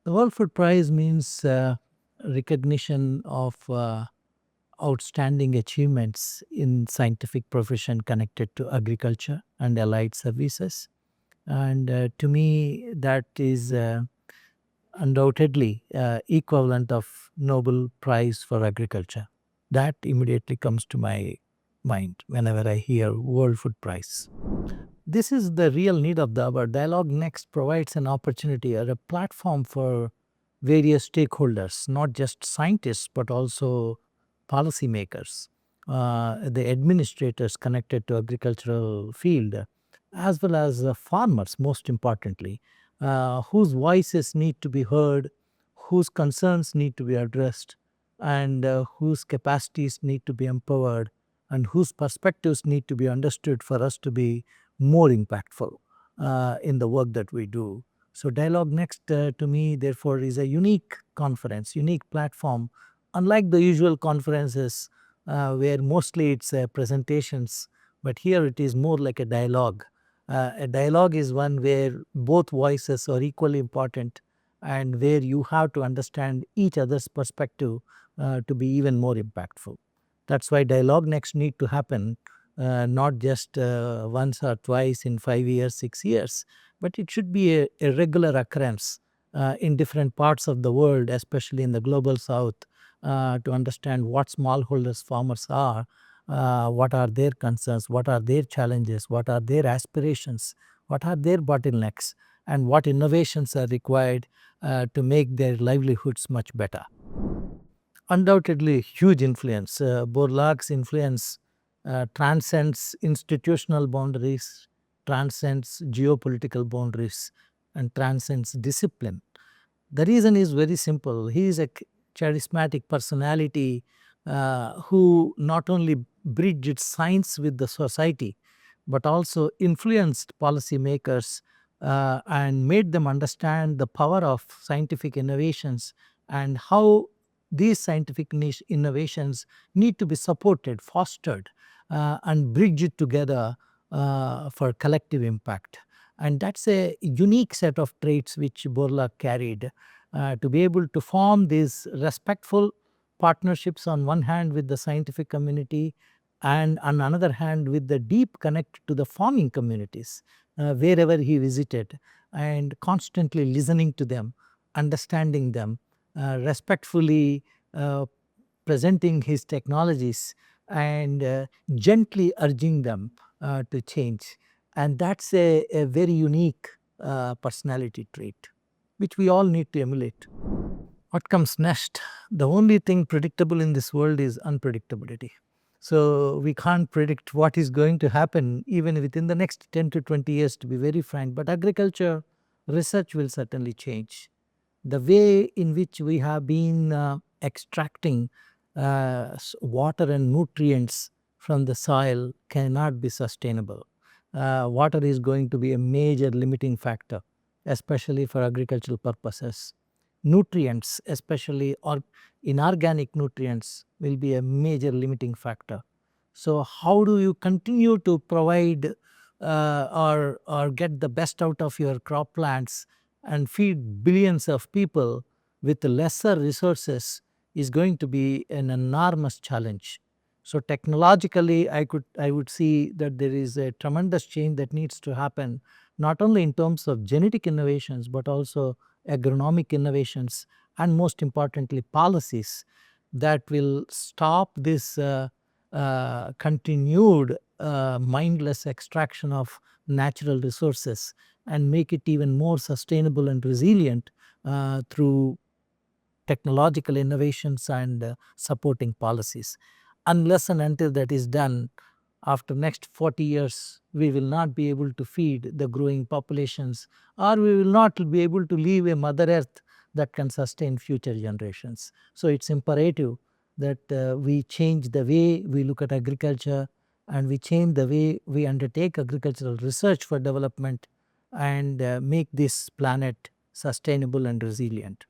The World Food Prize means recognition of outstanding achievements in scientific profession connected to agriculture and allied services. And to me, that is undoubtedly equivalent of Nobel Prize for Agriculture. That immediately comes to my mind whenever I hear World Food Prize. This is the real need of the hour. Dialogue Next provides an opportunity or a platform for various stakeholders, not just scientists, but also policymakers, the administrators connected to agricultural field, as well as farmers, most importantly, whose voices need to be heard, whose concerns need to be addressed, and whose capacities need to be empowered, and whose perspectives need to be understood for us to be more impactful in the work that we do. So Dialogue Next to me therefore is a unique conference, unique platform, unlike the usual conferences where mostly it's presentations, but here it is more like a dialogue. A dialogue is one where both voices are equally important and where you have to understand each other's perspective to be even more impactful. That's why Dialogue Next need to happen not just once or twice in 5 years, 6 years, but it should be a regular occurrence in different parts of the world, especially in the global south, to understand what smallholders farmers are, what are their concerns, what are their challenges, what are their aspirations, what are their bottlenecks, and what innovations are required to make their livelihoods much better. Undoubtedly, huge influence. Borlaug's influence transcends institutional boundaries, transcends geopolitical boundaries, and transcends discipline. The reason is very simple. He is a charismatic personality who not only bridged science with the society, but also influenced policymakers and made them understand the power of scientific innovations and how these scientific niche innovations need to be supported, fostered, and bridged together for collective impact. And that's a unique set of traits which Borlaug carried to be able to form these respectful partnerships on one hand with the scientific community and on another hand with the deep connect to the farming communities wherever he visited, and constantly listening to them, understanding them, respectfully uh, presenting his technologies and gently urging them to change. And that's a very unique personality trait which we all need to emulate. What comes next? The only thing predictable in this world is unpredictability. So we can't predict what is going to happen even within the next 10 to 20 years, to be very frank. But agriculture research will certainly change. The way in which we have been extracting water and nutrients from the soil cannot be sustainable. Water is going to be a major limiting factor, especially for agricultural purposes. Nutrients, especially or inorganic nutrients, will be a major limiting factor. So, how do you continue to provide or get the best out of your crop plants and feed billions of people with lesser resources is going to be an enormous challenge. So technologically, I would see that there is a tremendous change that needs to happen, not only in terms of genetic innovations, but also agronomic innovations, and most importantly, policies that will stop this continued mindless extraction of natural resources and make it even more sustainable and resilient through technological innovations and supporting policies. Unless and until that is done, after next 40 years, we will not be able to feed the growing populations, or we will not be able to leave a mother earth that can sustain future generations. So it's imperative that we change the way we look at agriculture, and we change the way we undertake agricultural research for development, and make this planet sustainable and resilient.